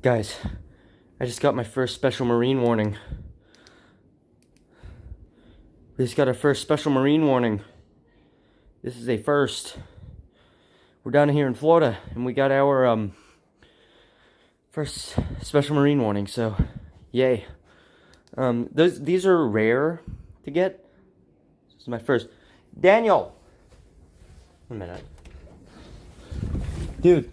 Guys, I just got my first special marine warning. We just got our first special marine warning. This is a first. We're down here in Florida, and we got our first special marine warning, so yay. These are rare to get. This is my first. Daniel! 1 minute. Dude,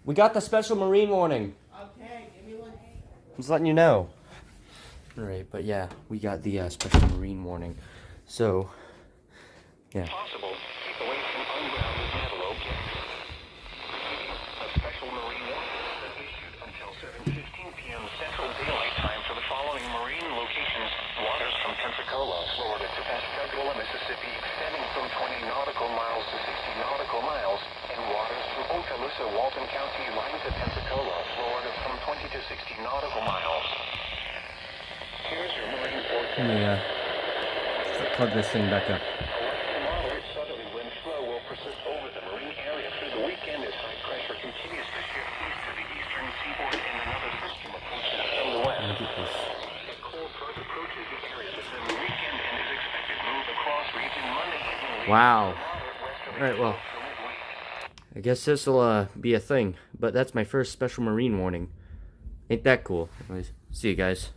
we got the special marine warning. Okay, give me one. I'm just letting you know. Alright, but yeah, we got the special marine warning. So, yeah. Possible. Keep away from ungrounded antelope. A special marine warning has been issued until 7:15 p.m. Central Daylight Time for the following marine locations. Waters from Pensacola, Florida to Pascagoula, Mississippi, extending from 20 nautical miles to 60 nautical miles, and waters from Okaloosa, Walton County, lying to Pensacola, Florida from 20 to 60 nautical miles. Here's your marine forecast. Let me plug this thing back up. Moderate southerly wind flow will persist over the marine area through the weekend as high pressure continues to shift east to the eastern seaboard and another system approaches from the west. Look at this. A cold front approaches the area within the weekend and is expected to move across region Monday evening. Wow. Alright, well, I guess this'll be a thing, but that's my first special marine warning. Ain't that cool? Anyways, see you guys.